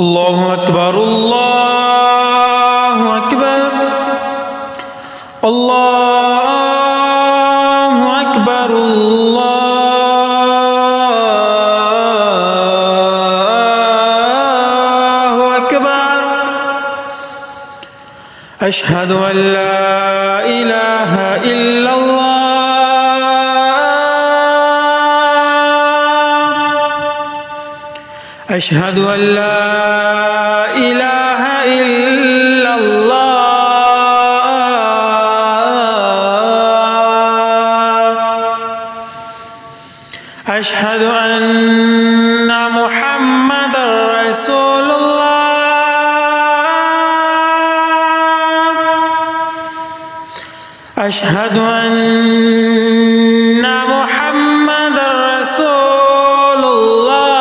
اللہ اکبر اللہ اکبر اللہ اکبر اللہ اکبر اشہد ان لا الہ الا اللہ اشہد ان لا الہ الا اللہ اشہد ان محمد رسول اللہ اشہد ان محمد رسول اللہ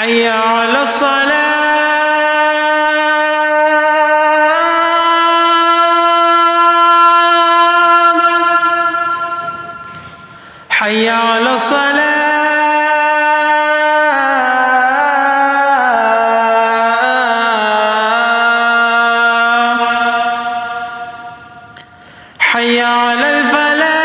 حي على الصلاة حي على الصلاة حي على الفلاح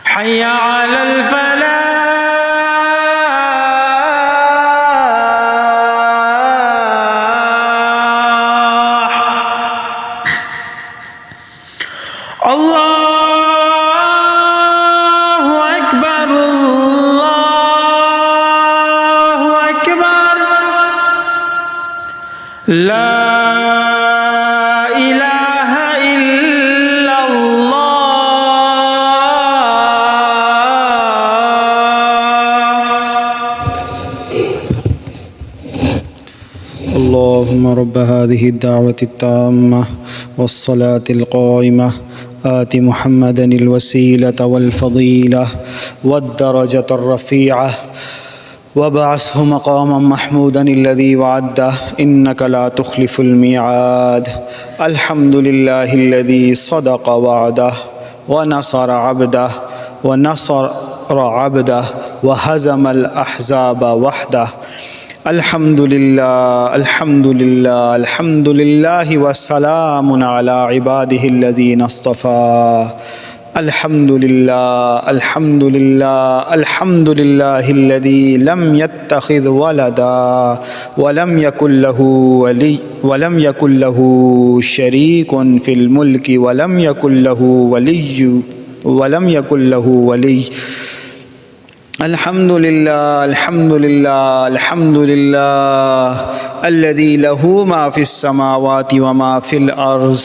حي على الفلاح الله أكبر الله أكبر لا إله إلا اللهم رب هذه الدعوة التامة والصلاة القائمة آت محمدا الوسيلة والفضيلة والدرجة الرفيعة وابعثه مقاما محمودا الذي وعده إنك لا تخلف الميعاد الحمد لله الذي صدق وعده ونصر عبده وهزم الأحزاب وحده الحمد لله الحمد لله الحمد لله وسلام على عباده الذين اصطفى الحمد لله الحمد لله الحمد لله الذي لم يتخذ ولدا ولم يكن له شريك في الملك ولم يكن له ولي الحمد لله الحمد لله الحمد لله الذي له ما في السماوات وما في الأرض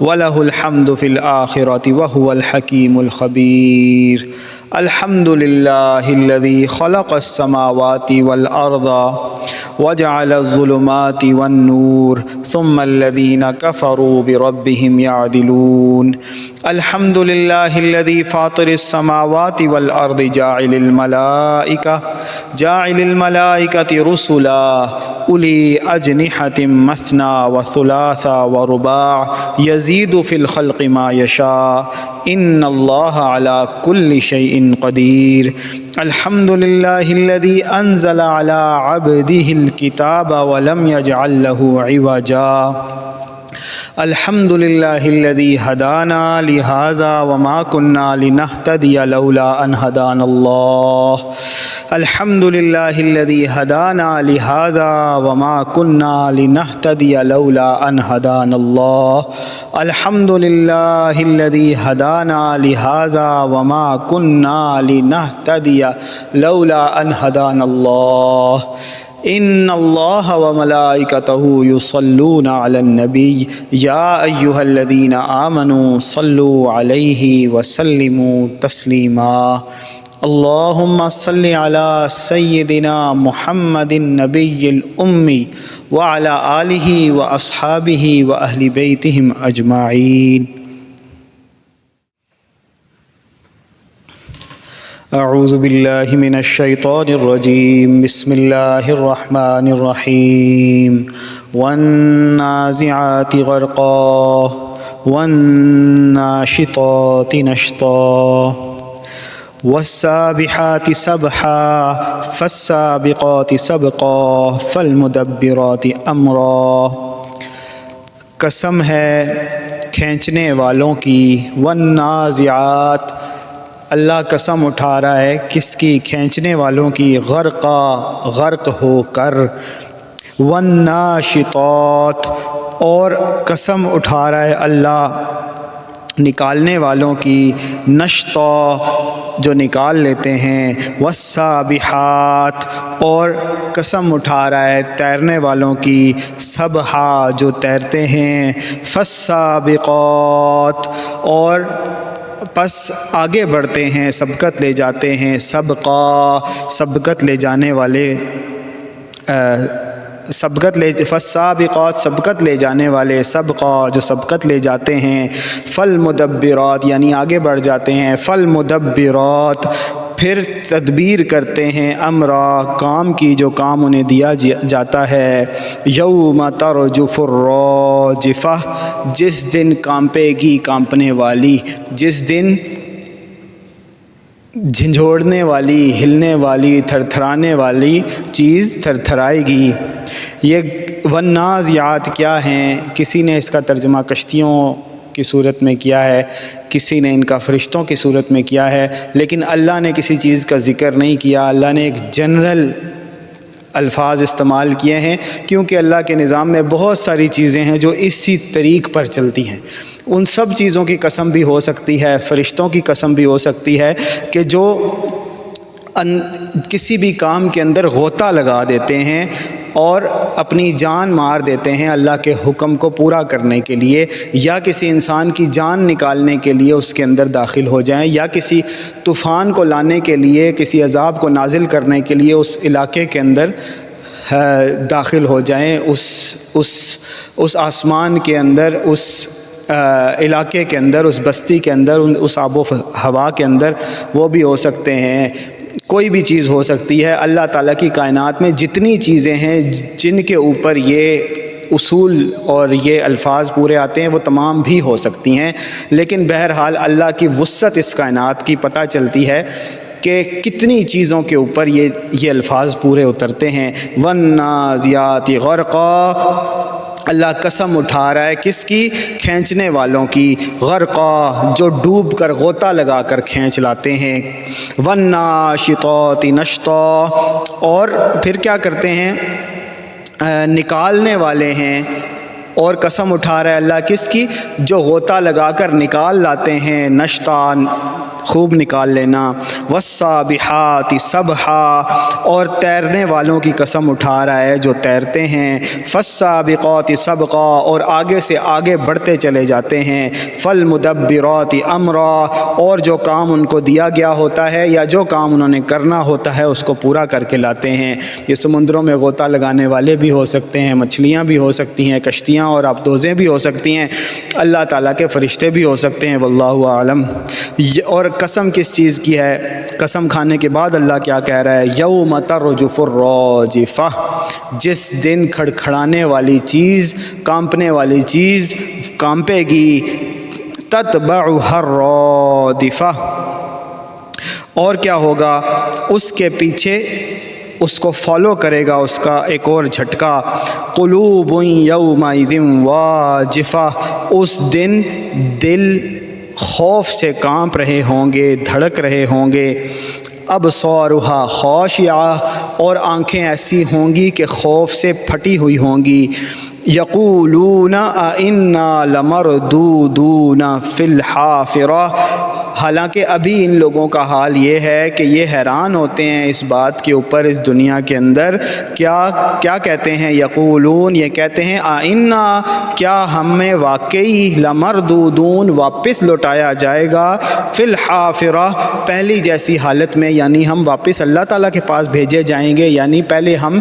وله الحمد في الآخرة وهو الحكيم الخبير الحمد لله الذي خلق السماوات والأرض وجعل الظلمات والنور ثم الذين كفروا بربهم يعدلون الحمد لله الذي فاطر السماوات والأرض جاعل الملائكة رسلا أولي أجنحة مثنى وثلاث ورباع يزيد في الخلق ما يشاء إن الله على كل شيء قدير الحمد لله الذي أنزل على عبده الكتاب ولم يجعل له عوجا الحمد لله الذي هدانا لهذا وما كنا لنهتدي لولا أن هدانا الله الحمد لله الذي هدانا لهذا وما كنا لنهتدي لولا أن هدانا الله الحمد لله الذي هدانا لهذا وما كنا لنهتدي لولا أن هدانا الله إن الله وملائكته يصلون على النبي يا أيها الذين آمنوا صلوا عليه وسلموا تسليما اللهم صل على سيدنا محمد النبي الأمي وعلى آله وأصحابه وأهل بيتهم أجمعين اعوذ باللہ من الشیطان الرجیم بسم اللہ الرحمن الرحیم والنازعات غرقا والناشطات نشطا والسابحات سبحا فالسابقات سبقا فالمدبرات امرا۔ قسم ہے کھینچنے والوں کی، والنازعات، اللہ قسم اٹھا رہا ہے کس کی؟ کھینچنے والوں کی، غرقا، غرق ہو کر، والناشطات، اور قسم اٹھا رہا ہے اللہ نکالنے والوں کی، نشطا، جو نکال لیتے ہیں، والسابحات، اور قسم اٹھا رہا ہے تیرنے والوں کی، سبحا، جو تیرتے ہیں، فالسابقات، اور پس آگے بڑھتے ہیں، سبقت لے جاتے ہیں، سبقا، سبقت لے جانے والے، فالسابقات، سبقت لے جانے والے، سبقا، جو سبقت لے جاتے ہیں، فالمدبرات، یعنی آگے بڑھ جاتے ہیں، فالمدبرات، پھر تدبیر کرتے ہیں، امرا، کام کی، جو کام انہیں دیا جاتا ہے، یوم ترجف الراجفہ، جس دن کانپے گی کانپنے والی، جس دن جھنجھوڑنے والی، ہلنے والی، تھرتھرانے والی چیز تھرتھرائے گی۔ یہ والنازعات کیا ہیں؟ کسی نے اس کا ترجمہ کشتیوں کی صورت میں کیا ہے، کسی نے ان کا فرشتوں کی صورت میں کیا ہے، لیکن اللہ نے کسی چیز کا ذکر نہیں کیا۔ اللہ نے ایک جنرل الفاظ استعمال کیے ہیں، کیونکہ اللہ کے نظام میں بہت ساری چیزیں ہیں جو اسی طریق پر چلتی ہیں۔ ان سب چیزوں کی قسم بھی ہو سکتی ہے، فرشتوں کی قسم بھی ہو سکتی ہے کہ جو کسی بھی کام کے اندر غوطہ لگا دیتے ہیں اور اپنی جان مار دیتے ہیں اللہ کے حکم کو پورا کرنے کے لیے، یا کسی انسان کی جان نکالنے کے لیے اس کے اندر داخل ہو جائیں، یا کسی طوفان کو لانے کے لیے، کسی عذاب کو نازل کرنے کے لیے اس علاقے کے اندر داخل ہو جائیں، اس آسمان کے اندر، اس علاقے کے اندر، اس بستی کے اندر، اس آب و ہوا کے اندر، وہ بھی ہو سکتے ہیں۔ کوئی بھی چیز ہو سکتی ہے۔ اللہ تعالیٰ کی کائنات میں جتنی چیزیں ہیں جن کے اوپر یہ اصول اور یہ الفاظ پورے آتے ہیں وہ تمام بھی ہو سکتی ہیں، لیکن بہرحال اللہ کی وسعت اس کائنات کی پتہ چلتی ہے کہ کتنی چیزوں کے اوپر یہ الفاظ پورے اترتے ہیں۔ والنازعات غرقا، اللہ قسم اٹھا رہا ہے کس کی؟ کھینچنے والوں کی، غرقا، جو ڈوب کر غوطہ لگا کر کھینچ لاتے ہیں، والناشطات نشطا، اور پھر کیا کرتے ہیں؟ نکالنے والے ہیں، اور قسم اٹھا رہا ہے اللہ کس کی؟ جو غوطہ لگا کر نکال لاتے ہیں، نشطا، خوب نکال لینا، والسابحات سبحا، اور تیرنے والوں کی قسم اٹھا رہا ہے جو تیرتے ہیں، فالسابقات سبقا، اور آگے سے آگے بڑھتے چلے جاتے ہیں، فالمدبرات امرا، اور جو کام ان کو دیا گیا ہوتا ہے یا جو کام انہوں نے کرنا ہوتا ہے اس کو پورا کر کے لاتے ہیں۔ یہ سمندروں میں غوطہ لگانے والے بھی ہو سکتے ہیں، مچھلیاں بھی ہو سکتی ہیں، کشتیاں اور آبدوزیں بھی ہو سکتی ہیں، اللہ تعالیٰ کے فرشتے بھی ہو سکتے ہیں، واللہ اعلم۔ اور قسم کس چیز کی ہے؟ قسم کھانے کے بعد اللہ کیا کہہ رہا ہے؟ یوم ترجف الراجفہ، جس دن کھڑکھڑانے والی چیز، کانپنے والی چیز کانپے گی، تتبعها الرادفہ، اور کیا ہوگا؟ اس کے پیچھے اس کو فالو کرے گا اس کا ایک اور جھٹکا، قلوب یومئذ واجفہ، اس دن دل خوف سے کانپ رہے ہوں گے، دھڑک رہے ہوں گے، ابصارها خاشعہ، اور آنکھیں ایسی ہوں گی کہ خوف سے پھٹی ہوئی ہوں گی، یقولون انا لمردودون فی الحافرہ، حالانکہ ابھی ان لوگوں کا حال یہ ہے کہ یہ حیران ہوتے ہیں اس بات کے اوپر اس دنیا کے اندر، کیا کہتے ہیں؟ یقولون، یہ کہتے ہیں آئنا، کیا ہمیں واقعی لمردودون، واپس لوٹایا جائے گا، فی الحافرہ، پہلی جیسی حالت میں، یعنی ہم واپس اللہ تعالیٰ کے پاس بھیجے جائیں گے، یعنی پہلے ہم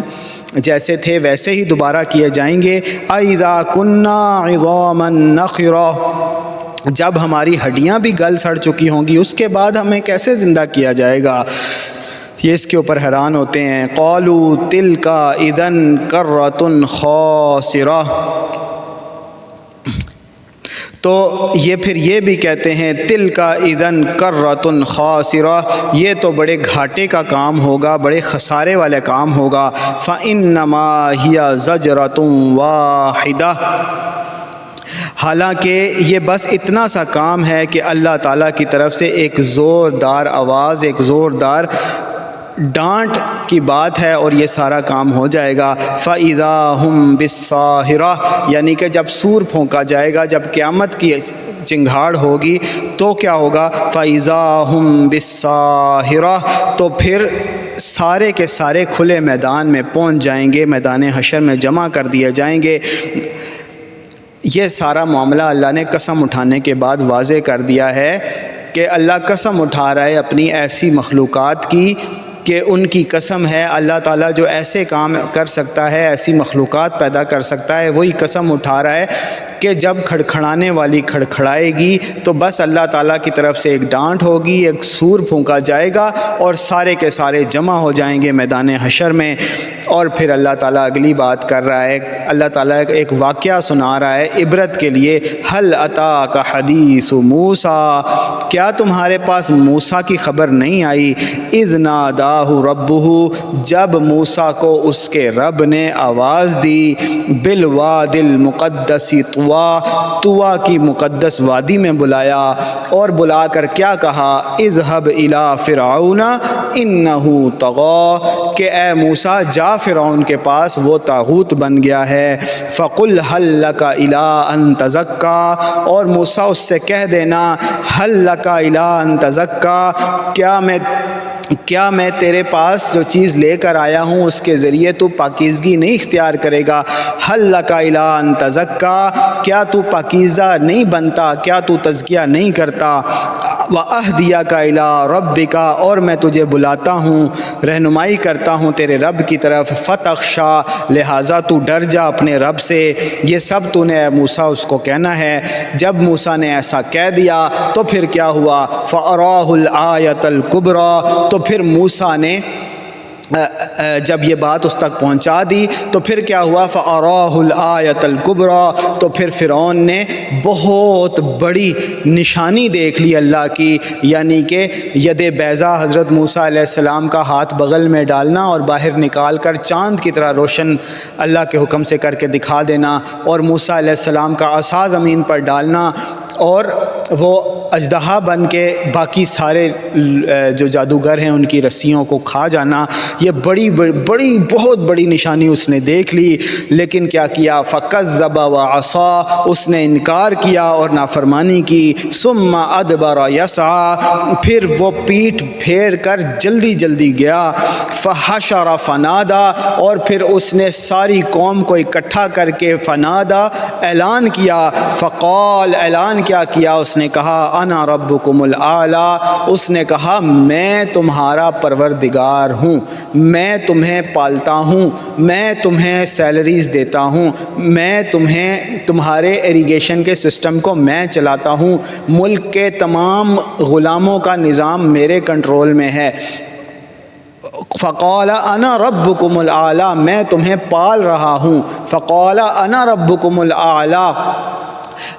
جیسے تھے ویسے ہی دوبارہ کیے جائیں گے، اذا کننا عظاما نخرا، جب ہماری ہڈیاں بھی گل سڑ چکی ہوں گی اس کے بعد ہمیں کیسے زندہ کیا جائے گا؟ یہ اس کے اوپر حیران ہوتے ہیں۔ قالوا تلک اذا کرۃ خاسرہ، تو یہ پھر یہ بھی کہتے ہیں تلک اذا کرۃ خاسرہ، یہ تو بڑے گھاٹے کا کام ہوگا، بڑے خسارے والا کام ہوگا۔ فانما ہی زجرۃ واحدہ، حالانکہ یہ بس اتنا سا کام ہے کہ اللہ تعالیٰ کی طرف سے ایک زوردار آواز، ایک زوردار ڈانٹ کی بات ہے اور یہ سارا کام ہو جائے گا۔ فَإِذَا هُمْ بِالسَّاہِرَةِ، یعنی کہ جب سور پھونکا جائے گا، جب قیامت کی چنگھاڑ ہوگی تو کیا ہوگا؟ فَإِذَا هُمْ بِالسَّاہِرَةِ، تو پھر سارے کے سارے کھلے میدان میں پہنچ جائیں گے، میدان حشر میں جمع کر دیے جائیں گے۔ یہ سارا معاملہ اللہ نے قسم اٹھانے کے بعد واضح کر دیا ہے کہ اللہ قسم اٹھا رہا ہے اپنی ایسی مخلوقات کی کہ ان کی قسم ہے، اللہ تعالیٰ جو ایسے کام کر سکتا ہے، ایسی مخلوقات پیدا کر سکتا ہے، وہی قسم اٹھا رہا ہے کہ جب کھڑکھڑانے والی کھڑکھڑائے گی تو بس اللہ تعالیٰ کی طرف سے ایک ڈانٹ ہوگی، ایک سور پھونکا جائے گا اور سارے کے سارے جمع ہو جائیں گے میدان حشر میں۔ اور پھر اللہ تعالیٰ اگلی بات کر رہا ہے، اللہ تعالیٰ ایک واقعہ سنا رہا ہے عبرت کے لیے۔ هل اتاک حدیث موسیٰ، کیا تمہارے پاس موسیٰ کی خبر نہیں آئی؟ اذ ناداہ ربہ، جب موسیٰ کو اس کے رب نے آواز دی، بالوادی المقدس طوا، طوا کی مقدس وادی میں بلایا، اور بلا کر کیا کہا؟ اذهب الی فرعون انہ طغی، کہ اے موسیٰ جا فرعون کے پاس، وہ طاغوت بن گیا ہے۔ فقل هل لک الی ان تزکی، اور موسیٰ اس سے کہہ دینا هل لک الی ان تزکی، کیا میں تیرے پاس جو چیز لے کر آیا ہوں اس کے ذریعے تو پاکیزگی نہیں اختیار کرے گا؟ هل لک الی ان تزکی، کیا تو پاکیزہ نہیں بنتا، کیا تو تزکیہ نہیں کرتا؟ وَأَهْدِيَكَ إِلَىٰ رَبِّكَ، اور میں تجھے بلاتا ہوں، رہنمائی کرتا ہوں تیرے رب کی طرف، فَتَخْشَىٰ، لہٰذا تو ڈر جا اپنے رب سے۔ یہ سب تو نے اے موسیٰ اس کو کہنا ہے۔ جب موسیٰ نے ایسا کہہ دیا تو پھر کیا ہوا؟ فَأَرَاهُ الْآيَةَ الْكُبْرَىٰ، تو پھر موسیٰ نے جب یہ بات اس تک پہنچا دی تو پھر کیا ہوا؟ فَأَرَاهُ الْآيَةَ الْكُبْرَىٰ، تو پھر فرعون نے بہت بڑی نشانی دیکھ لی اللہ کی، یعنی کہ ید بیضا، حضرت موسیٰ علیہ السلام کا ہاتھ بغل میں ڈالنا اور باہر نکال کر چاند کی طرح روشن اللہ کے حکم سے کر کے دکھا دینا، اور موسیٰ علیہ السلام کا عصا زمین پر ڈالنا اور وہ اژدہا بن کے باقی سارے جو جادوگر ہیں ان کی رسیوں کو کھا جانا، یہ بڑی بہت بڑی نشانی اس نے دیکھ لی۔ لیکن کیا کیا؟ فَكَذَّبَ وَعَصَىٰ، اس نے انکار کیا اور نافرمانی کی۔ ثُمَّ أَدْبَرَ يَسْعَىٰ، پھر وہ پیٹھ پھیر کر جلدی گیا۔ فَحَشَرَ فَنَادَىٰ، اور پھر اس نے ساری قوم کو اکٹھا کر کے فنادا، اعلان کیا۔ فقال، اعلان کیا کیا؟ اس نے کہا انا ربکم الاعلی، اس نے کہا میں تمہارا پروردگار ہوں، میں تمہیں پالتا ہوں، میں تمہیں سیلریز دیتا ہوں، میں تمہارے ایریگیشن کے سسٹم کو میں چلاتا ہوں، ملک کے تمام غلاموں کا نظام میرے کنٹرول میں ہے۔ فقال انا ربکم الاعلی، میں تمہیں پال رہا ہوں۔ فقال انا ربکم الاعلی،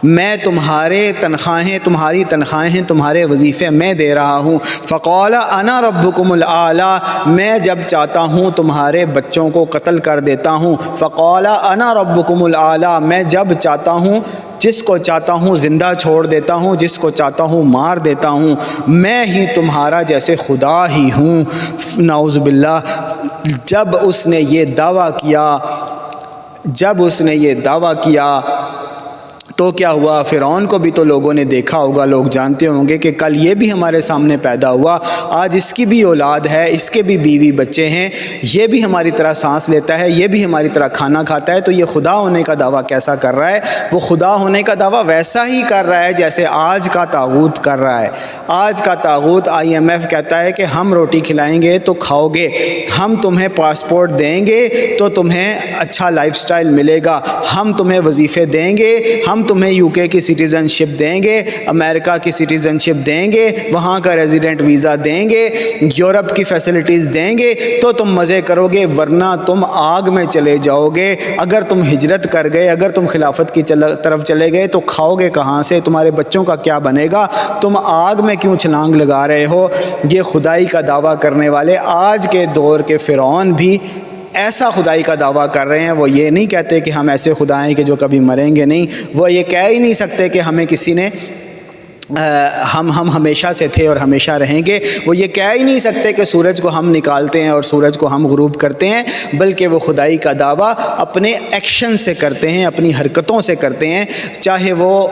میں تمہاری تنخواہیں تمہارے وظیفے میں دے رہا ہوں۔ فقال انا ربکم الاعلی، میں جب چاہتا ہوں تمہارے بچوں کو قتل کر دیتا ہوں۔ فقال انا ربکم الاعلی، میں جب چاہتا ہوں جس کو چاہتا ہوں زندہ چھوڑ دیتا ہوں، جس کو چاہتا ہوں مار دیتا ہوں، میں ہی تمہارا جیسے خدا ہی ہوں۔ نعوذ باللہ، جب اس نے یہ دعویٰ کیا تو کیا ہوا؟ فرعون کو بھی تو لوگوں نے دیکھا ہوگا، لوگ جانتے ہوں گے کہ کل یہ بھی ہمارے سامنے پیدا ہوا، آج اس کی بھی اولاد ہے، اس کے بھی بیوی بچے ہیں، یہ بھی ہماری طرح سانس لیتا ہے، یہ بھی ہماری طرح کھانا کھاتا ہے، تو یہ خدا ہونے کا دعویٰ کیسا کر رہا ہے؟ وہ خدا ہونے کا دعویٰ ویسا ہی کر رہا ہے جیسے آج کا طاغوت کر رہا ہے۔ آج کا طاغوت IMF کہتا ہے کہ ہم روٹی کھلائیں گے تو کھاؤ گے، ہم تمہیں پاسپورٹ دیں گے تو تمہیں اچھا لائف سٹائل ملے گا، ہم تمہیں وظیفے دیں گے، ہم تمہیں UK کی سٹیزن شپ دیں گے، امریکہ کی سٹیزن شپ دیں گے، وہاں کا ریزیڈنٹ ویزا دیں گے، یورپ کی فیسلٹیز دیں گے تو تم مزے کرو گے، ورنہ تم آگ میں چلے جاؤ گے۔ اگر تم ہجرت کر گئے، اگر تم خلافت کی طرف چلے گئے تو کھاؤ گے کہاں سے؟ تمہارے بچوں کا کیا بنے گا؟ تم آگ میں کیوں چھلانگ لگا رہے ہو؟ یہ خدائی کا دعویٰ کرنے والے آج کے دور کے فرعون بھی ایسا خدائی کا دعویٰ کر رہے ہیں۔ وہ یہ نہیں کہتے کہ ہم ایسے خدا ہیں کہ جو کبھی مریں گے نہیں، وہ یہ کہہ ہی نہیں سکتے کہ ہمیں کسی نے ہم ہمیشہ سے تھے اور ہمیشہ رہیں گے، وہ یہ کہہ ہی نہیں سکتے کہ سورج کو ہم نکالتے ہیں اور سورج کو ہم غروب کرتے ہیں، بلکہ وہ خدائی کا دعویٰ اپنے ایکشن سے کرتے ہیں، اپنی حرکتوں سے کرتے ہیں، چاہے وہ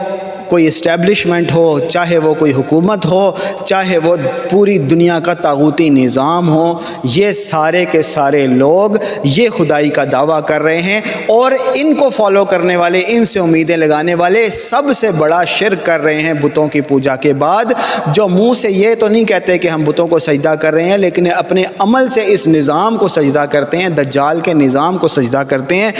کوئی اسٹیبلشمنٹ ہو، چاہے وہ کوئی حکومت ہو، چاہے وہ پوری دنیا کا طاغوتی نظام ہو، یہ سارے کے سارے لوگ یہ خدائی کا دعویٰ کر رہے ہیں، اور ان کو فالو کرنے والے، ان سے امیدیں لگانے والے سب سے بڑا شرک کر رہے ہیں بتوں کی پوجا کے بعد، جو منہ سے یہ تو نہیں کہتے کہ ہم بتوں کو سجدہ کر رہے ہیں، لیکن اپنے عمل سے اس نظام کو سجدہ کرتے ہیں، دجال کے نظام کو سجدہ کرتے ہیں۔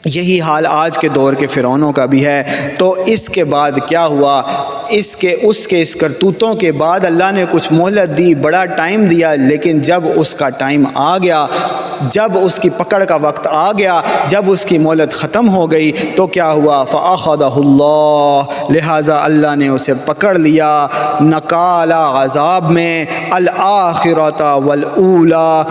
یہی حال آج کے دور کے فرعونوں کا بھی ہے۔ تو اس کے بعد کیا ہوا؟ اس کرتوتوں کے بعد اللہ نے کچھ مہلت دی، بڑا ٹائم دیا، لیکن جب اس کا ٹائم آ گیا، جب اس کی پکڑ کا وقت آ گیا، جب اس کی مہلت ختم ہو گئی تو کیا ہوا؟ فَأَخَذَهُ اللَّهُ، لہٰذا اللہ نے اسے پکڑ لیا، نکالا عذاب میں، الآخرۃ والأولیٰ،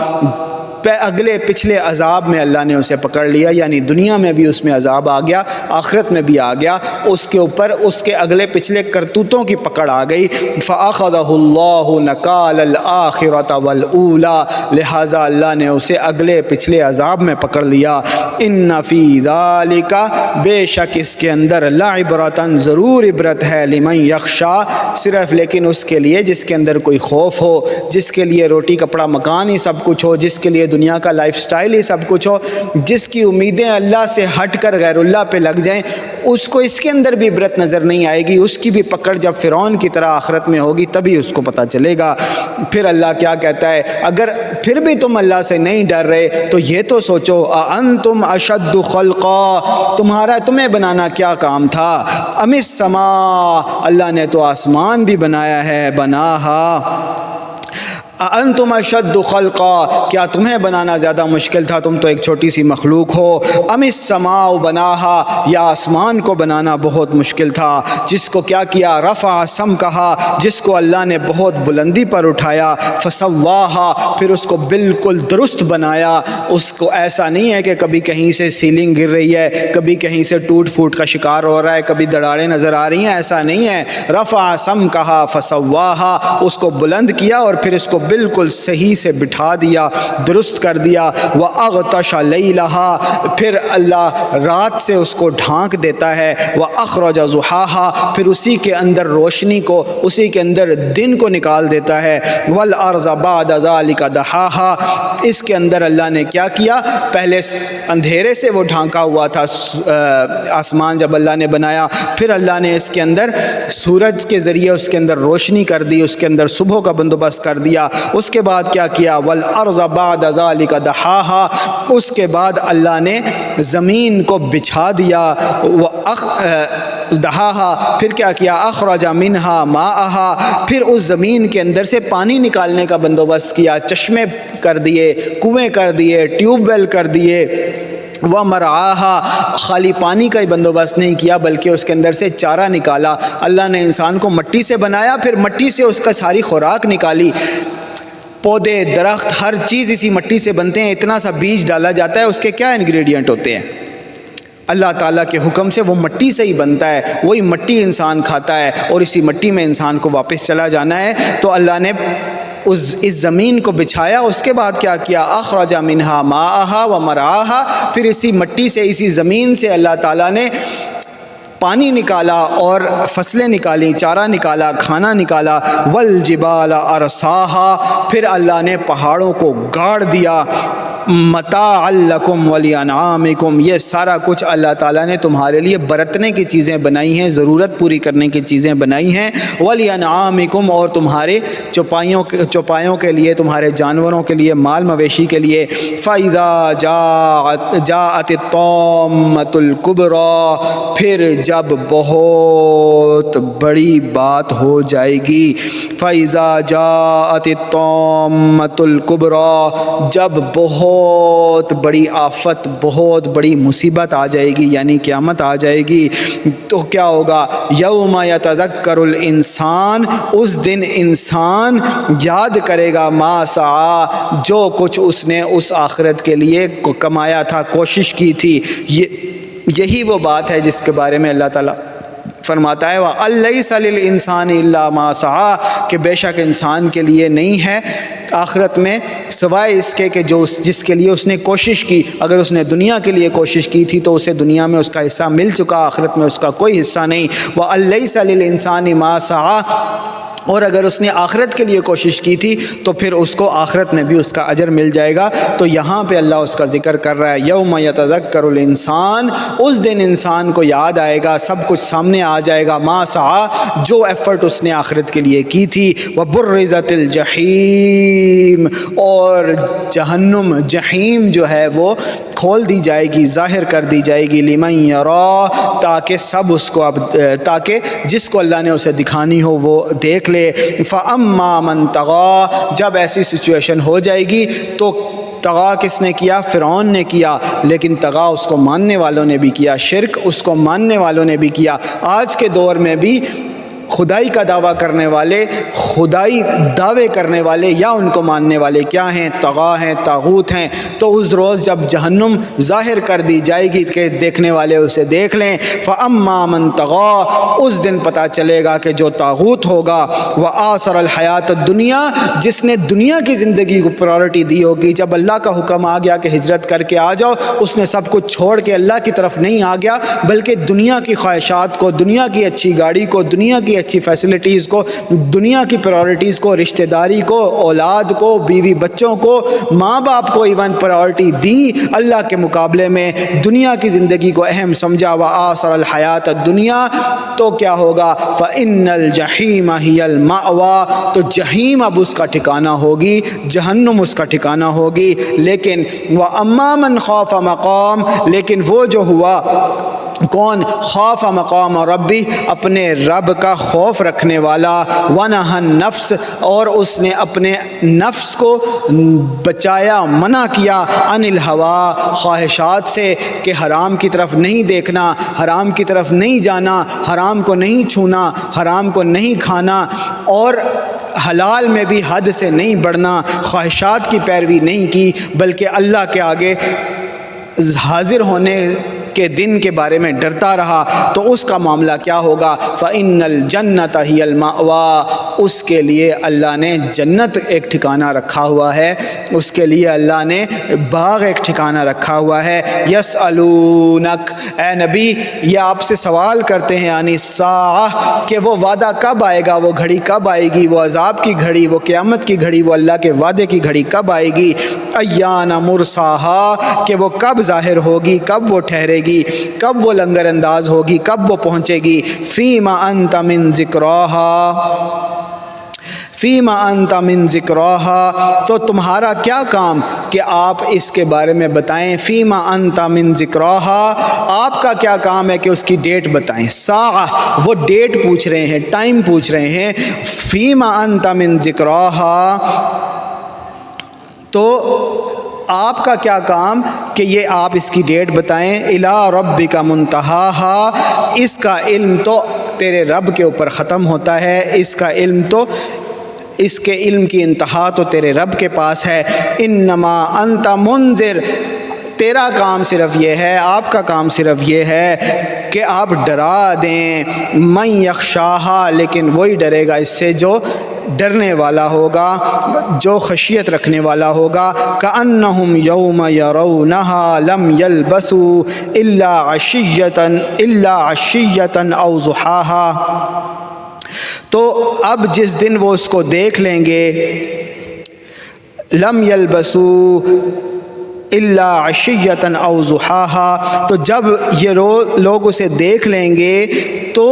اگلے پچھلے عذاب میں اللہ نے اسے پکڑ لیا، یعنی دنیا میں بھی اس میں عذاب آ گیا، آخرت میں بھی آ گیا، اس کے اوپر اس کے اگلے پچھلے کرتوتوں کی پکڑ آ گئی۔ فَأَخَذَهُ اللَّهُ نَكَالَ الْآخِرَةَ وَالْأُولَىٰ، لہٰذا اللہ نے اسے اگلے پچھلے عذاب میں پکڑ لیا۔ إِنَّ فِي ذَلِكَ، بے شک اس کے اندر، لَعِبْرَةً، ضرور عبرت ہے، لِمَن يَخْشَىٰ، صرف لیکن اس کے لیے جس کے اندر کوئی خوف ہو، جس کے لیے روٹی کپڑا مکان ہی سب کچھ ہو، جس کے لیے دنیا کا لائف سٹائل ہی سب کچھ ہو، جس کی امیدیں اللہ سے ہٹ کر غیر اللہ پہ لگ جائیں، اس کو اس کے اندر بھی عبرت نظر نہیں آئے گی۔ اس کی بھی پکڑ جب فرعون کی طرح آخرت میں ہوگی تبھی اس کو پتہ چلے گا۔ پھر اللہ کیا کہتا ہے؟ اگر پھر بھی تم اللہ سے نہیں ڈر رہے تو یہ تو سوچو، أَأَنْتُمْ أَشَدُّ خَلْقًا، تمہیں بنانا کیا کام تھا؟ أَمِ السَّمَاء، اللہ نے تو آسمان بھی بنایا ہے، بناہا۔ أَأَنْتُمْ أَشَدُّ خَلْقًا، کیا تمہیں بنانا زیادہ مشکل تھا؟ تم تو ایک چھوٹی سی مخلوق ہو۔ أَمِ السَّمَاءُ بَنَاهَا، یا آسمان کو بنانا بہت مشکل تھا، جس کو کیا کیا؟ رَفَعَ سَمْكَهَا، جس کو اللہ نے بہت بلندی پر اٹھایا، فَسَوَّاهَا، پھر اس کو بالکل درست بنایا، اس کو ایسا نہیں ہے کہ کبھی کہیں سے سیلنگ گر رہی ہے، کبھی کہیں سے ٹوٹ پھوٹ کا شکار ہو رہا ہے، کبھی دراڑیں نظر آ رہی ہیں، ایسا نہیں ہے۔ رَفَعَ سَمْكَهَا فَسَوَّاهَا، اس کو بلند کیا اور پھر اس کو بالکل صحیح سے بٹھا دیا، درست کر دیا۔ وَأَغْطَشَ لَيْلَهَا، پھر اللہ رات سے اس کو ڈھانک دیتا ہے۔ وَأَخْرَجَ ضُحَاهَا، پھر اسی کے اندر روشنی کو، اسی کے اندر دن کو نکال دیتا ہے۔ وَالْأَرْضَ بَعْدَ ذَلِكَ دَحَاهَا، اس کے اندر اللہ نے کیا کیا؟ پہلے اندھیرے سے وہ ڈھانکا ہوا تھا آسمان جب اللہ نے بنایا، پھر اللہ نے اس کے اندر سورج کے ذریعے اس کے اندر روشنی کر دی، اس کے اندر صبح کا بندوبست کر دیا۔ اس کے بعد کیا کیا؟ وَالْأَرْضَ بَعْدَ ذَلِكَ دَحَاهَا، اس کے بعد اللہ نے زمین کو بچھا دیا۔ دَحَاهَا، پھر کیا کیا؟ أَخْرَجَ مِنْهَا مَاءَهَا، پھر اس زمین کے اندر سے پانی نکالنے کا بندوبست کیا، چشمے کر دیے، کنویں کر دیے، ٹیوب ویل کر دیے۔ وَمَرْعَاهَا، خالی پانی کا ہی بندوبست نہیں کیا بلکہ اس کے اندر سے چارہ نکالا۔ اللہ نے انسان کو مٹی سے بنایا، پھر مٹی سے اس کا ساری خوراک نکالی، پودے، درخت، ہر چیز اسی مٹی سے بنتے ہیں۔ اتنا سا بیج ڈالا جاتا ہے، اس کے کیا انگریڈینٹ ہوتے ہیں؟ اللہ تعالیٰ کے حکم سے وہ مٹی سے ہی بنتا ہے، وہی مٹی انسان کھاتا ہے اور اسی مٹی میں انسان کو واپس چلا جانا ہے۔ تو اللہ نے اس زمین کو بچھایا، اس کے بعد کیا کیا؟ اخرج منہا ماءہا ومرعاہا، پھر اسی مٹی سے، اسی زمین سے اللہ تعالیٰ نے پانی نکالا اور فصلیں نکالی، چارہ نکالا، کھانا نکالا۔ والجبال ارساہا، پھر اللہ نے پہاڑوں کو گاڑ دیا۔ متاع لکم ولانعامکم، یہ سارا کچھ اللہ تعالیٰ نے تمہارے لیے برتنے کی چیزیں بنائی ہیں، ضرورت پوری کرنے کی چیزیں بنائی ہیں، ولانعامکم، اور تمہارے چوپایوں کے لیے، تمہارے جانوروں کے لیے، مال مویشی کے لیے۔ فَإِذَا جَاءَتِ الطَّامَّةُ الْكُبْرَى، پھر جب بہت بڑی بات ہو جائے گی، فَإِذَا جَاءَتِ الطَّامَّةُ الْكُبْرَى، جب بہت بڑی آفت، بہت بڑی مصیبت آ جائے گی، یعنی قیامت آ جائے گی، تو کیا ہوگا؟ یوم یتذکر الانسان، اس دن انسان یاد کرے گا ما سعی، جو کچھ اس نے اس آخرت کے لیے کمایا تھا، کوشش کی تھی۔ یہی وہ بات ہے جس کے بارے میں اللہ تعالیٰ فرماتا ہے وَأَلَّيْسَ لِلْإِنسَانِ إِلَّا مَا سَعَى، کہ بے شک انسان کے لیے نہیں ہے آخرت میں سوائے اس کے کہ جس کے لیے اس نے کوشش کی۔ اگر اس نے دنیا کے لیے کوشش کی تھی تو اسے دنیا میں اس کا حصہ مل چکا، آخرت میں اس کا کوئی حصہ نہیں۔ وَأَلَّيْسَ لِلْإِنسَانِ مَا سَعَى، اور اگر اس نے آخرت کے لیے کوشش کی تھی تو پھر اس کو آخرت میں بھی اس کا اجر مل جائے گا۔ تو یہاں پہ اللہ اس کا ذکر کر رہا ہے، یوم یتذکر الانسان، اس دن انسان کو یاد آئے گا، سب کچھ سامنے آ جائے گا، ما سعی، جو ایفرٹ اس نے آخرت کے لیے کی تھی۔ وبرزت الجحیم، اور جہنم، جحیم جو ہے وہ کھول دی جائے گی، ظاہر کر دی جائے گی، لمن یرا، تاکہ سب اس کو تاکہ جس کو اللہ نے اسے دکھانی ہو وہ دیکھ لے۔ فَأَمَّا مَن طَغَىٰ، جب ایسی سچویشن ہو جائے گی تو طغا کس نے کیا؟ فرعون نے کیا، لیکن طغا اس کو ماننے والوں نے بھی کیا، شرک اس کو ماننے والوں نے بھی کیا۔ آج کے دور میں بھی خدائی کا دعویٰ کرنے والے، خدائی دعوے کرنے والے یا ان کو ماننے والے کیا ہیں؟ طغا ہیں، طاغوت ہیں۔ تو اس روز جب جہنم ظاہر کر دی جائے گی کہ دیکھنے والے اسے دیکھ لیں، فَأَمَّا مَن طَغَىٰ، اس دن پتہ چلے گا کہ جو طاغوت ہوگا، وَآثَرَ الْحَيَاةَ الدُّنْيَا، جس نے دنیا کی زندگی کو پرائورٹی دی ہوگی، جب اللہ کا حکم آ گیا کہ ہجرت کر کے آ جاؤ، اس نے سب کچھ چھوڑ کے اللہ کی طرف نہیں آ گیا، بلکہ دنیا کی خواہشات کو، دنیا کی اچھی گاڑی کو، دنیا کی اچھی فیسلٹیز کو، دنیا کی پرائورٹیز کو، رشتہ داری کو، اولاد کو، بیوی بچوں کو، ماں باپ کو ایون پرائورٹی دی، اللہ کے مقابلے میں دنیا کی زندگی کو اہم سمجھا۔ وآثر الحیات الدنیا، تو کیا ہوگا؟ فإن الجحیم ہی المأویٰ، تو جہیم اب اس کا ٹھکانہ ہوگی، جہنم اس کا ٹھکانہ ہوگی۔ لیکن وأما من خاف مقام، لیکن وہ جو ہوا کون؟ خاف مقام ربی، اپنے رب کا خوف رکھنے والا، ونہى النفس، اور اس نے اپنے نفس کو بچایا، منع کیا، عن الہویٰ، خواہشات سے، کہ حرام کی طرف نہیں دیکھنا، حرام کی طرف نہیں جانا، حرام کو نہیں چھونا، حرام کو نہیں کھانا، اور حلال میں بھی حد سے نہیں بڑھنا، خواہشات کی پیروی نہیں کی، بلکہ اللہ کے آگے حاضر ہونے کے دن کے بارے میں ڈرتا رہا، تو اس کا معاملہ کیا ہوگا؟ فَإِنَّ الْجَنَّةَ هِيَ الْمَأْوَىٰ، اس کے لیے اللہ نے جنت ایک ٹھکانہ رکھا ہوا ہے، اس کے لیے اللہ نے باغ ایک ٹھکانہ رکھا ہوا ہے۔ یسألونک، اے نبی یہ آپ سے سوال کرتے ہیں، یعنی الساعہ، کہ وہ وعدہ کب آئے گا، وہ گھڑی کب آئے گی، وہ عذاب کی گھڑی، وہ قیامت کی گھڑی، وہ اللہ کے وعدے کی گھڑی کب آئے گی؟ ایان مرساہا، کہ وہ کب ظاہر ہوگی، کب وہ ٹھہرے گی، کب وہ لنگر انداز ہوگی، کب وہ پہنچے گی؟ فیما انت من ذکراہا، فیما انت من ذکراہا، تو تمہارا کیا کام کہ آپ اس کے بارے میں بتائیں۔ فیما انت من ذکراہا، آپ کا کیا کام ہے کہ اس کی ڈیٹ بتائیں۔ ساعہ، وہ ڈیٹ پوچھ رہے ہیں، ٹائم پوچھ رہے ہیں۔ فیما انت من ذکراہا، تو آپ کا کیا کام کہ یہ آپ اس کی ڈیٹ بتائیں۔ الی ربک منتہاہا، اس کا علم تو تیرے رب کے اوپر ختم ہوتا ہے، اس کا علم تو، اس کے علم کی انتہا تو تیرے رب کے پاس ہے۔ انما انت منذر، تیرا کام صرف یہ ہے، آپ کا کام صرف یہ ہے کہ آپ ڈرا دیں۔ من یخشاہا، لیکن وہی ڈرے گا اس سے جو ڈرنے والا ہوگا، جو خشیت رکھنے والا ہوگا۔ کأنہم یوم یرونہا لم یلبثوا الا عشیۃ او ضحاہا، تو اب جس دن وہ اس کو دیکھ لیں گے، لم یلبثوا، الا عشیۃ او ضحاہا، تو جب یہ لوگ اسے دیکھ لیں گے تو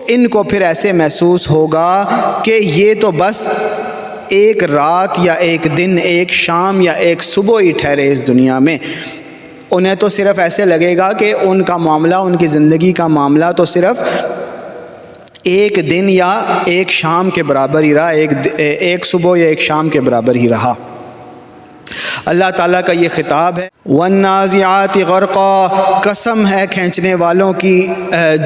ان کو پھر ایسے محسوس ہوگا کہ یہ تو بس ایک رات یا ایک دن، ایک شام یا ایک صبح ہی ٹھہرے اس دنیا میں۔ انہیں تو صرف ایسے لگے گا کہ ان کا معاملہ، ان کی زندگی کا معاملہ تو صرف ایک دن یا ایک شام کے برابر ہی رہا، ایک صبح یا ایک شام کے برابر ہی رہا۔ اللہ تعالیٰ کا یہ خطاب ہے، وَالنَّازِعَاتِ غَرْقًا، قسم ہے کھینچنے والوں کی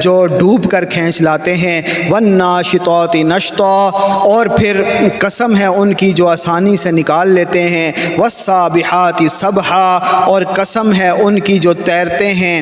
جو ڈوب کر کھینچ لاتے ہیں، وَالنَّاشِطَاتِ نَشْطًا، اور پھر قسم ہے ان کی جو آسانی سے نکال لیتے ہیں، وَالسَّابِحَاتِ سَبْحًا، اور قسم ہے ان کی جو تیرتے ہیں،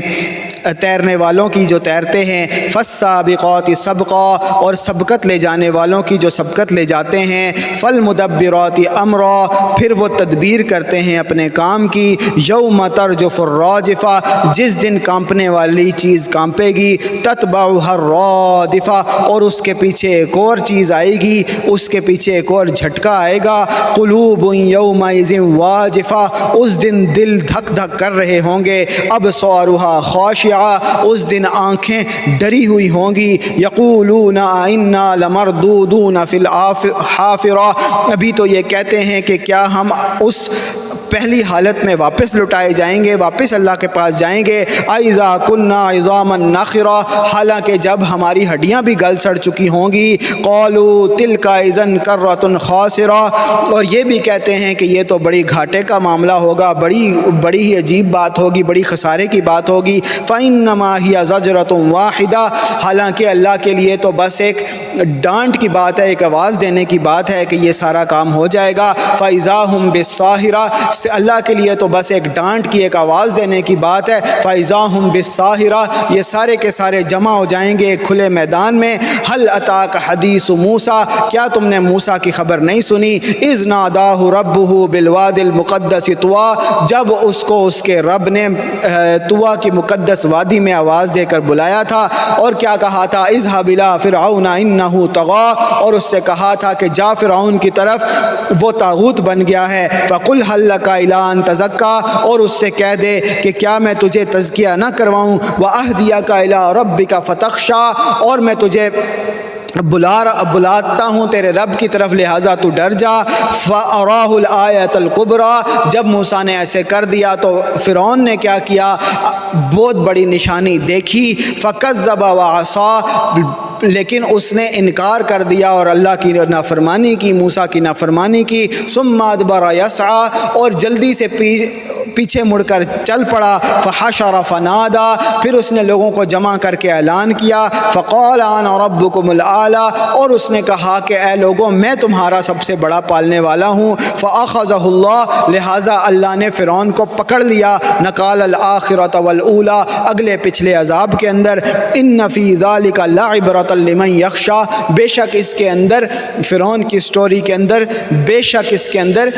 تیرنے والوں کی جو تیرتے ہیں، فَالسَّابِقَاتِ سَبْقًا، اور سبقت لے جانے والوں کی جو سبقت لے جاتے ہیں، فَالْمُدَبِّرَاتِ أَمْرًا، پھر وہ تدبیر کرتے ہیں اپنے کام کی، یوم ترجف الراجفہ، جس دن کانپنے والی چیز کانپے گی، تتبعها الرادفہ، اور اس کے پیچھے ایک اور چیز آئے گی، اس کے پیچھے ایک اور جھٹکا آئے گا، قلوب یومئذ واجفہ، اس دن دل دھک دھک کر رہے ہوں گے، ابصارها خاشعہ، اس دن آنکھیں ڈری ہوئی ہوں گی، یقولون انا لمردودون فی الحافرہ، ابھی تو یہ کہتے ہیں کہ کیا ہم اس پہلی حالت میں واپس لٹائے جائیں گے، واپس اللہ کے پاس جائیں گے، اذا کنا عظاما نخرا، حالانکہ جب ہماری ہڈیاں بھی گل سڑ چکی ہوں گی، قالوا تلک اذا کرۃ خاسرہ، اور یہ بھی کہتے ہیں کہ یہ تو بڑی گھاٹے کا معاملہ ہوگا، بڑی ہی عجیب بات ہوگی، بڑی خسارے کی بات ہوگی، فانما ہی زجرۃ واحدہ، حالانکہ اللہ کے لیے تو بس ایک ڈانٹ کی بات ہے، ایک آواز دینے کی بات ہے کہ یہ سارا کام ہو جائے گا، فاذا ہم بالساہرہ، اللہ کے لیے تو بس ایک ڈانٹ کی، ایک آواز دینے کی بات ہے، فاذا ہم بالساہرہ، یہ سارے کے سارے جمع ہو جائیں گے کھلے میدان میں، هل اتاک حدیث موسیٰ، کیا تم نے موسیٰ کی خبر نہیں سنی، اذ ناداہ ربہ بالوادی المقدس طویٰ، جب اس کو اس کے رب نے طویٰ کی مقدس وادی میں آواز دے کر بلایا تھا، اور کیا کہا تھا، اذهب الی فرعون انہ طغیٰ، اور اس سے کہا تھا کہ جا فرعون کی طرف، وہ طاغوت بن گیا ہے، فقل هل لک الی ان تزکیٰ، اور اس سے کہہ دے کہ کیا میں تجھے تزکیہ نہ کرواؤں، واہدیک الی ربک فتخشیٰ، اور میں تجھے بلاتا ہوں تیرے رب کی طرف، لہٰذا تو ڈر جا، فَأَرَاهُ الْآيَةَ الْكُبْرَى، جب موسیٰ نے ایسے کر دیا تو فرعون نے کیا کیا، بہت بڑی نشانی دیکھی، فَكَذَّبَ وَعَصَىٰ، لیکن اس نے انکار کر دیا اور اللہ کی نافرمانی کی، موسیٰ کی نافرمانی کی، ثُمَّ أَدْبَرَ يَسْعَىٰ، اور جلدی سے پیچھے مڑ کر چل پڑا، فحشر فنادا، پھر اس نے لوگوں کو جمع کر کے اعلان کیا، فقال انا ربکم الاعلی، اور اس نے کہا کہ اے لوگوں میں تمہارا سب سے بڑا پالنے والا ہوں، فاخذہ اللہ، لہٰذا اللہ نے فرعون کو پکڑ لیا، نکال الاخرۃ والاولی، اگلے پچھلے عذاب کے اندر، ان فی ذلک لعبرۃ لمن یخشی، بے شک اس کے اندر، فرعون کی سٹوری کے اندر، بے شک اس کے اندر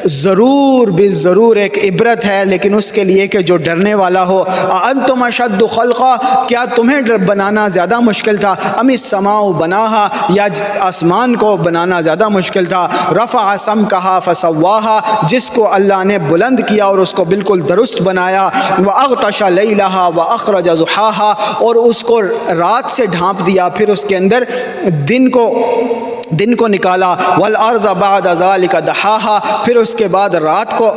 ضرور ضرور ایک عبرت ہے، لیکن اس کے لیے کہ جو ڈرنے والا ہو، انتم اشد خلقا، کیا تمہیں بنانا زیادہ مشکل تھا، ام السماء بناہا، یا آسمان کو بنانا زیادہ مشکل تھا، رفع سمکہا فسواہا، جس کو اللہ نے بلند کیا اور اس کو بالکل درست بنایا، واغطش لیلہا واخرج ضحاہا، اور اس کو رات سے ڈھانپ دیا، پھر اس کے اندر دن کو نکالا، والارض بعد ذلک دحاہا، پھر اس کے بعد رات کو،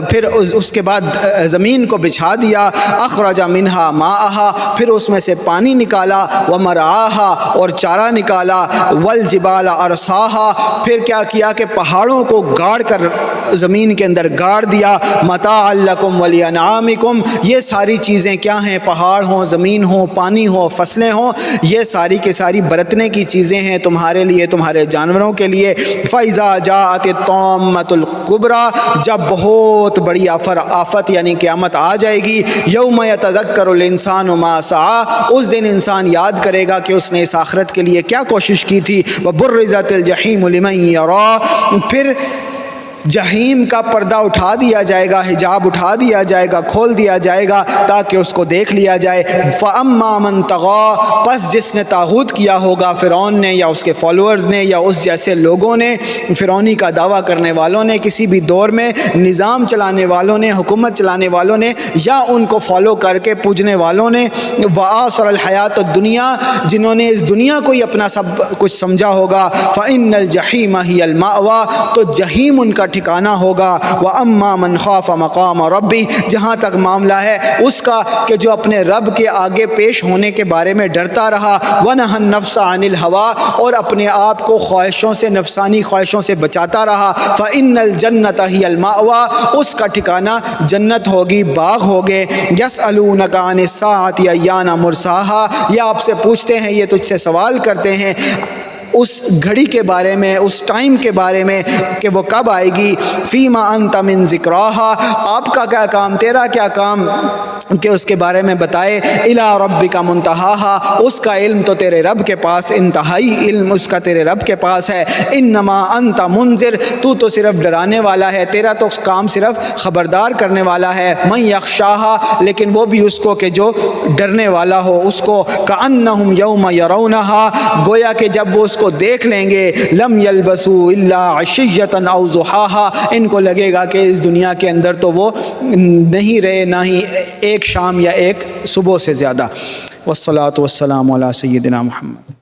پھر اس کے بعد زمین کو بچھا دیا، اخرج منہا ماءہا، پھر اس میں سے پانی نکالا، ومرعاہا، اور چارہ نکالا، والجبال ارساہا، پھر کیا کیا کہ پہاڑوں کو گاڑ کر زمین کے اندر گاڑ دیا، متاعا لکم ولانعامکم، یہ ساری چیزیں کیا ہیں، پہاڑ ہوں، زمین ہو، پانی ہو، فصلیں ہوں، یہ ساری کے ساری برتنے کی چیزیں ہیں تمہارے لیے، تمہارے جانوروں کے لیے، فَإِذَا جَاءَتِ الطَّامَّةُ الْكُبْرَى، جب بہت بڑی آفت یعنی قیامت آ جائے گی، یوم یتذکر الانسان ما سعی، اس دن انسان یاد کرے گا کہ اس نے اس آخرت کے لیے کیا کوشش کی تھی، وبرزت الجحیم لمن یری، پھر جہیم کا پردہ اٹھا دیا جائے گا، حجاب اٹھا دیا جائے گا، کھول دیا جائے گا تاکہ اس کو دیکھ لیا جائے۔ فَأَمَّا مَنْ طَغَىٰ، پس جس نے طاغوت کیا ہوگا، فرعون نے یا اس کے فالوورز نے یا اس جیسے لوگوں نے، فرعونی کا دعویٰ کرنے والوں نے، کسی بھی دور میں نظام چلانے والوں نے، حکومت چلانے والوں نے، یا ان کو فالو کر کے پوجنے والوں نے، وَآثَرَ الْحَيَاةَ الدُّنْيَا، جنہوں نے اس دنیا کو ہی اپنا سب کچھ سمجھا ہوگا، فَإِنَّ الْجَحِيمَ هِيَ الْمَأْوَىٰ، تو جہیم ان کا ٹھکانہ ہوگا۔ وَأَمَّا مَنْ خَافَ مَقَامَ رَبِّهِ، جہاں تک معاملہ ہے اس کا کہ جو اپنے رب کے آگے پیش ہونے کے بارے میں ڈرتا رہا، وَنَهَى النَّفْسَ عَنِ الْهَوَىٰ، اور اپنے آپ کو خواہشوں سے، نفسانی خواہشوں سے بچاتا رہا، فَإِنَّ الْجَنَّةَ هِيَ الْمَأْوَىٰ، اس کا ٹھکانہ جنت ہوگی، باغ ہوگے۔ يَسْأَلُونَكَ عَنِ السَّاعَةِ أَيَّانَ مُرْسَاهَا، یہ آپ سے پوچھتے ہیں، یہ تجھ سے سوال کرتے ہیں اس گھڑی کے بارے میں، اس ٹائم کے بارے میں کہ وہ کب آئے گی۔ فِيمَا أَنْتَ مِنْ ذِكْرَاهَا، آپ کا کیا کام، تیرا کیا کام کہ اس کے بارے میں بتائے۔ إِلَىٰ رَبِّكَ مُنْتَهَاهَا، اس کا علم تو تیرے رب کے پاس، انتہائی علم اس کا تیرے رب کے پاس ہے۔ إِنَّمَا أَنْتَ مُنذِرٌ، تو صرف ڈرانے والا ہے، تیرا تو کام صرف خبردار کرنے والا ہے۔ مَن يَخْشَاهَا، لیکن وہ بھی اس کو کہ جو ڈرنے والا ہو اس کو۔ كَأَنَّهُمْ يَوْمَ يَرَوْنَهَا، گویا کہ جب وہ اس کو دیکھ لیں گے، لَمْ يَلْبَثُوا إِلَّا عَشِيَّةً أَوْ ضُحَاهَا، ان کو لگے گا کہ اس دنیا کے اندر تو وہ نہیں رہے نہ ہی ایک شام یا ایک صبح سے زیادہ۔ والصلاة والسلام علی سیدنا محمد۔